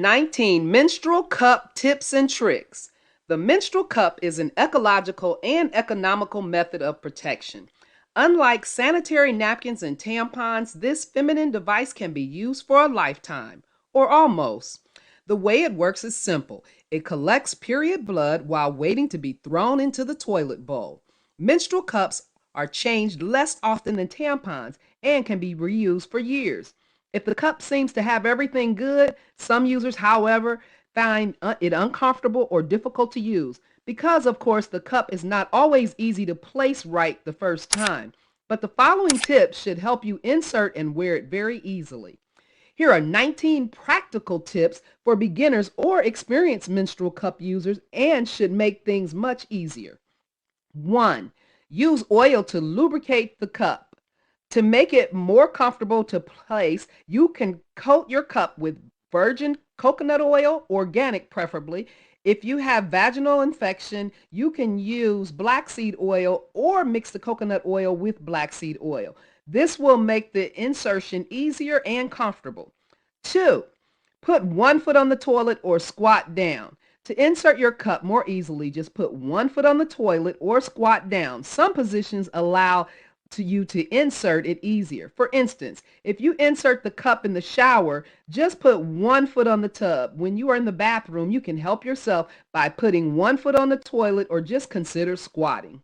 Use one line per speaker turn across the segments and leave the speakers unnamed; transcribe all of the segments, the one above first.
19 Menstrual Cup Tips and Tricks. The menstrual cup is an ecological and economical method of protection. Unlike sanitary napkins and tampons, this feminine device can be used for a lifetime, or almost. The way it works is simple. It collects period blood while waiting to be thrown into the toilet bowl. Menstrual cups are changed less often than tampons and can be reused for years. If the cup seems to have everything good, some users, however, find it uncomfortable or difficult to use because, of course, the cup is not always easy to place right the first time. But the following tips should help you insert and wear it very easily. Here are 19 practical tips for beginners or experienced menstrual cup users and should make things much easier. 1. Use oil to lubricate the cup. To make it more comfortable to place, you can coat your cup with virgin coconut oil, organic preferably. If you have vaginal infection, you can use black seed oil or mix the coconut oil with black seed oil. This will make the insertion easier and comfortable. 2. Put one foot on the toilet or squat down. To insert your cup more easily, just put one foot on the toilet or squat down. Some positions allow you to insert it easier. For instance, if you insert the cup in the shower, just put one foot on the tub. When you are in the bathroom, you can help yourself by putting one foot on the toilet or just consider squatting.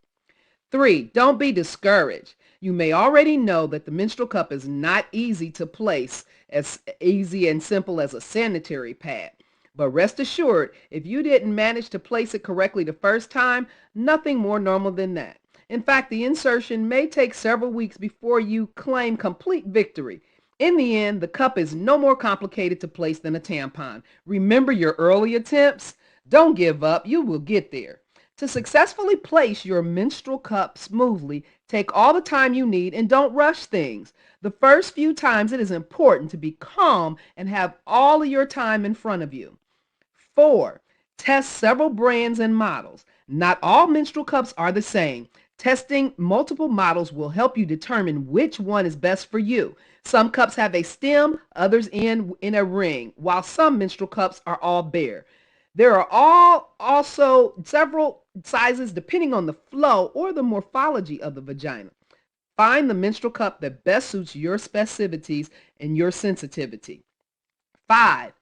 3. Don't be discouraged. You may already know that the menstrual cup is not easy to place, as easy and simple as a sanitary pad. But rest assured, if you didn't manage to place it correctly the first time, nothing more normal than that. In fact, the insertion may take several weeks before you claim complete victory. In the end, the cup is no more complicated to place than a tampon. Remember your early attempts? Don't give up. You will get there. To successfully place your menstrual cup smoothly, take all the time you need and don't rush things. The first few times it is important to be calm and have all of your time in front of you. 4. Test several brands and models. Not all menstrual cups are the same. Testing multiple models will help you determine which one is best for you. Some cups have a stem, others in a ring, while some menstrual cups are all bare. There are also several sizes depending on the flow or the morphology of the vagina. Find the menstrual cup that best suits your specificities and your sensitivity. 5.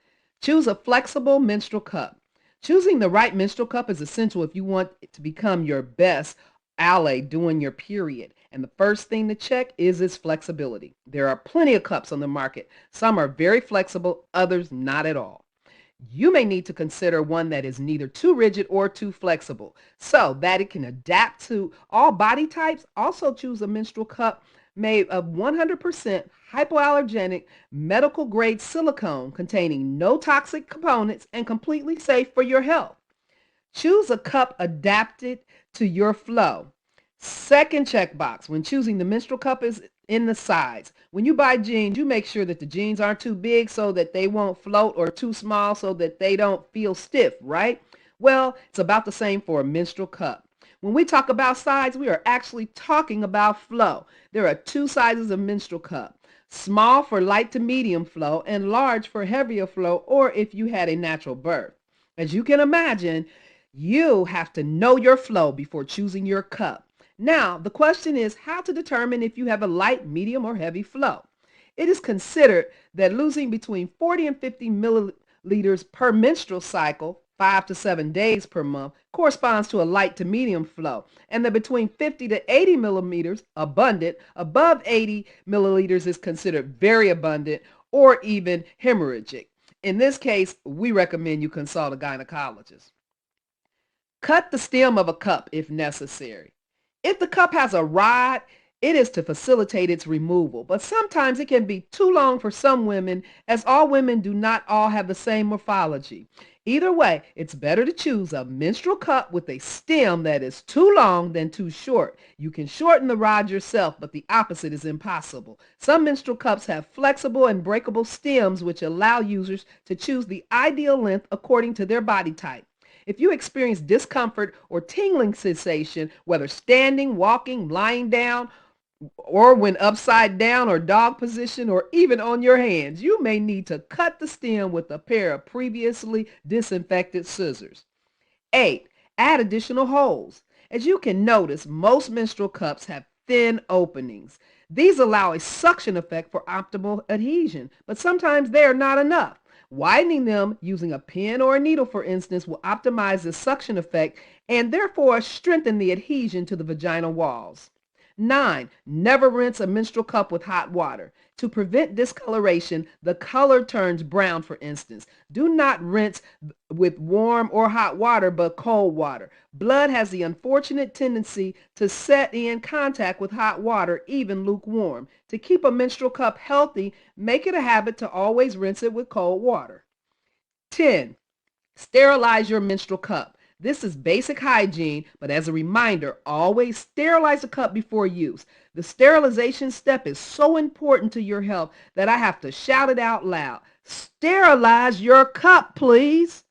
Choose a flexible menstrual cup. Choosing the right menstrual cup is essential if you want it to become your best ally during your period. And the first thing to check is its flexibility. There are plenty of cups on the market. Some are very flexible, others not at all. You may need to consider one that is neither too rigid or too flexible so that it can adapt to all body types. Also choose a menstrual cup made of 100% hypoallergenic medical grade silicone containing no toxic components and completely safe for your health. Choose a cup adapted to your flow. Second checkbox when choosing the menstrual cup is in the sides. When you buy jeans, you make sure that the jeans aren't too big so that they won't float or too small so that they don't feel stiff, right? Well, it's about the same for a menstrual cup. When we talk about size, we are actually talking about flow. There are two sizes of menstrual cup. Small for light to medium flow and large for heavier flow or if you had a natural birth. As you can imagine, you have to know your flow before choosing your cup. Now, the question is how to determine if you have a light, medium, or heavy flow. It is considered that losing between 40 and 50 milliliters per menstrual cycle, 5 to 7 days per month, corresponds to a light to medium flow, and that between 50 to 80 millimeters, abundant, above 80 milliliters is considered very abundant or even hemorrhagic. In this case, we recommend you consult a gynecologist. Cut the stem of a cup if necessary. If the cup has a rod, it is to facilitate its removal, but sometimes it can be too long for some women as all women do not all have the same morphology. Either way, it's better to choose a menstrual cup with a stem that is too long than too short. You can shorten the rod yourself, but the opposite is impossible. Some menstrual cups have flexible and breakable stems which allow users to choose the ideal length according to their body type. If you experience discomfort or tingling sensation, whether standing, walking, lying down, or when upside down or dog position or even on your hands, you may need to cut the stem with a pair of previously disinfected scissors. 8. Add additional holes. As you can notice, most menstrual cups have thin openings. These allow a suction effect for optimal adhesion, but sometimes they are not enough. Widening them using a pin or a needle, for instance, will optimize the suction effect and therefore strengthen the adhesion to the vaginal walls. 9. Never rinse a menstrual cup with hot water. To prevent discoloration, the color turns brown, for instance. Do not rinse with warm or hot water, but cold water. Blood has the unfortunate tendency to set in contact with hot water, even lukewarm. To keep a menstrual cup healthy, make it a habit to always rinse it with cold water. 10. Sterilize your menstrual cup. This is basic hygiene, but as a reminder, always sterilize the cup before use. The sterilization step is so important to your health that I have to shout it out loud. Sterilize your cup, please.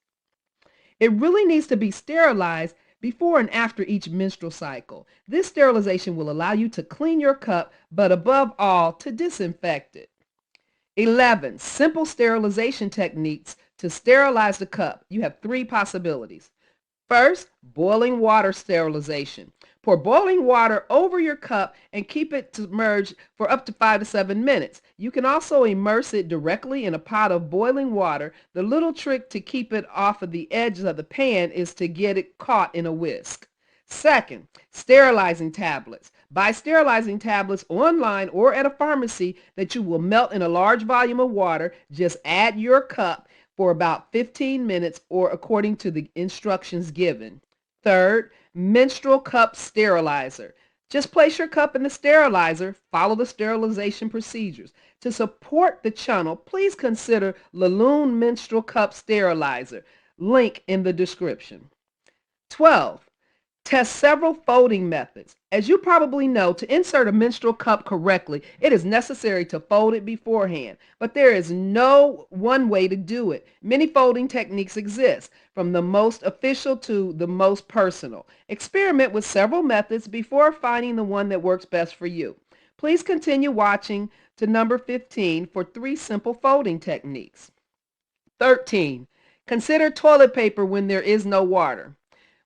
It really needs to be sterilized before and after each menstrual cycle. This sterilization will allow you to clean your cup, but above all, to disinfect it. 11. Simple sterilization techniques to sterilize the cup. You have 3 possibilities. First, boiling water sterilization. Pour boiling water over your cup and keep it submerged for up to 5 to 7 minutes. You can also immerse it directly in a pot of boiling water. The little trick to keep it off of the edges of the pan is to get it caught in a whisk. Second, sterilizing tablets. Buy sterilizing tablets online or at a pharmacy that you will melt in a large volume of water. Just add your cup for about 15 minutes or according to the instructions given. Third, menstrual cup sterilizer. Just place your cup in the sterilizer. Follow the sterilization procedures. To support the channel, please consider Laloon Menstrual Cup Sterilizer. Link in the description. 12. Test several folding methods. As you probably know, to insert a menstrual cup correctly, it is necessary to fold it beforehand, but there is no one way to do it. Many folding techniques exist, from the most official to the most personal. Experiment with several methods before finding the one that works best for you. Please continue watching to number 15 for 3 simple folding techniques. 13. Consider toilet paper when there is no water.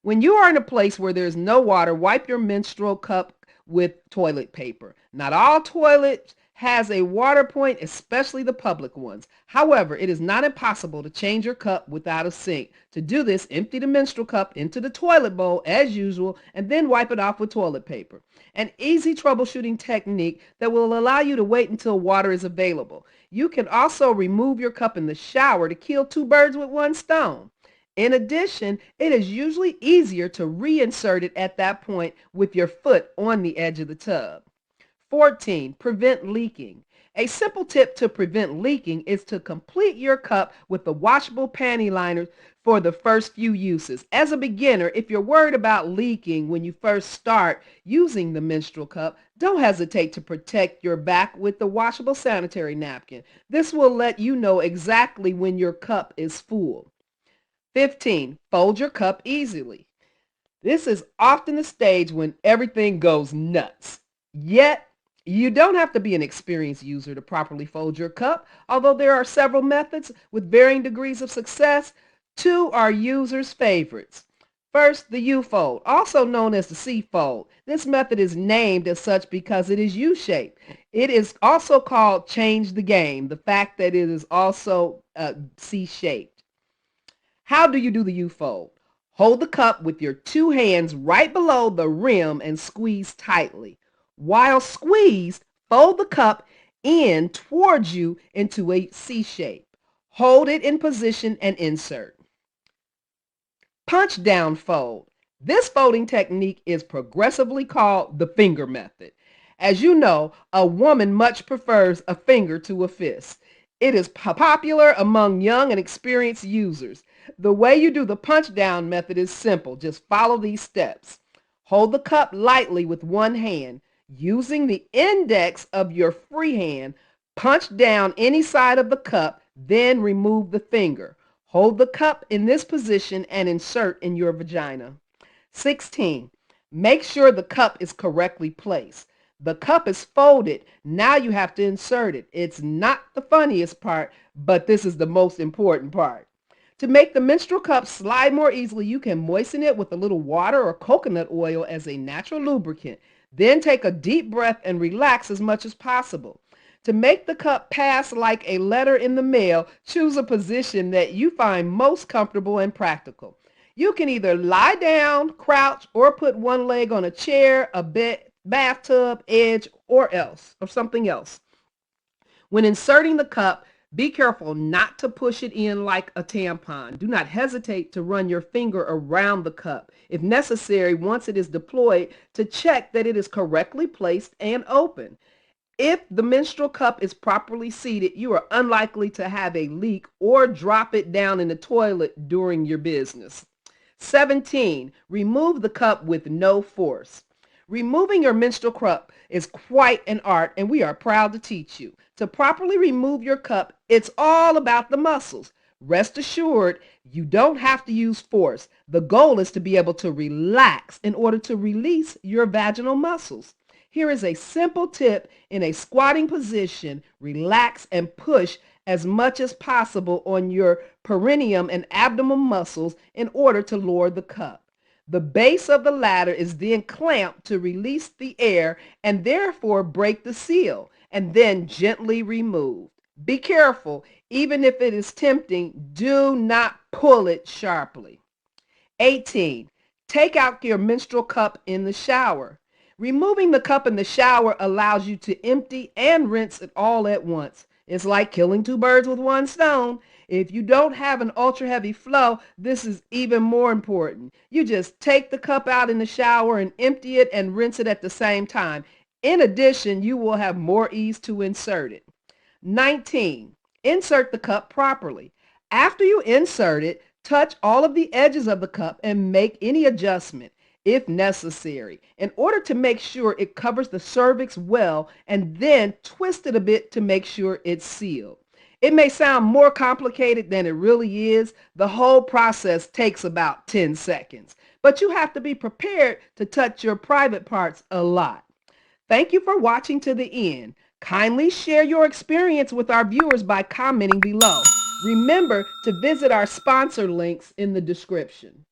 When you are in a place where there is no water, wipe your menstrual cup with toilet paper. Not all toilets has a water point, especially the public ones. However, it is not impossible to change your cup without a sink. To do this, empty the menstrual cup into the toilet bowl as usual and then wipe it off with toilet paper. An easy troubleshooting technique that will allow you to wait until water is available. You can also remove your cup in the shower to kill 2 birds with 1 stone. In addition, it is usually easier to reinsert it at that point with your foot on the edge of the tub. 14. Prevent leaking. A simple tip to prevent leaking is to complete your cup with the washable panty liners for the first few uses. As a beginner, if you're worried about leaking when you first start using the menstrual cup, don't hesitate to protect your back with the washable sanitary napkin. This will let you know exactly when your cup is full. 15. Fold your cup easily. This is often the stage when everything goes nuts. Yet, you don't have to be an experienced user to properly fold your cup. Although there are several methods with varying degrees of success, 2 are users' favorites. First, the U-fold, also known as the C-fold. This method is named as such because it is U-shaped. It is also called change the game, the fact that it is also C-shaped. How do you do the U-fold? Hold the cup with your 2 hands right below the rim and squeeze tightly. While squeezed, fold the cup in towards you into a C shape. Hold it in position and insert. Punch down fold. This folding technique is progressively called the finger method. As you know, a woman much prefers a finger to a fist. It is popular among young and experienced users. The way you do the punch down method is simple. Just follow these steps. Hold the cup lightly with 1 hand. Using the index of your free hand, punch down any side of the cup, then remove the finger. Hold the cup in this position and insert in your vagina. 16. Make sure the cup is correctly placed. The cup is folded. Now you have to insert it. It's not the funniest part, but this is the most important part. To make the menstrual cup slide more easily, you can moisten it with a little water or coconut oil as a natural lubricant. Then take a deep breath and relax as much as possible. To make the cup pass like a letter in the mail, choose a position that you find most comfortable and practical. You can either lie down, crouch, or put one leg on a chair, a bed, bathtub, edge, or something else. When inserting the cup, be careful not to push it in like a tampon. Do not hesitate to run your finger around the cup, if necessary, once it is deployed, to check that it is correctly placed and open. If the menstrual cup is properly seated, you are unlikely to have a leak or drop it down in the toilet during your business. 17. Remove the cup with no force. Removing your menstrual cup is quite an art, and we are proud to teach you. To properly remove your cup, it's all about the muscles. Rest assured, you don't have to use force. The goal is to be able to relax in order to release your vaginal muscles. Here is a simple tip. In a squatting position, relax and push as much as possible on your perineum and abdominal muscles in order to lower the cup. The base of the ladder is then clamped to release the air and therefore break the seal, and then gently removed. Be careful, even if it is tempting, do not pull it sharply. 18. Take out your menstrual cup in the shower. Removing the cup in the shower allows you to empty and rinse it all at once. It's like killing two birds with one stone. If you don't have an ultra heavy flow, this is even more important. You just take the cup out in the shower and empty it and rinse it at the same time. In addition, you will have more ease to insert it. 19. Insert the cup properly. After you insert it, touch all of the edges of the cup and make any adjustment if necessary, in order to make sure it covers the cervix well, and then twist it a bit to make sure it's sealed. It may sound more complicated than it really is. The whole process takes about 10 seconds, but you have to be prepared to touch your private parts a lot. Thank you for watching to the end. Kindly share your experience with our viewers by commenting below. Remember to visit our sponsor links in the description.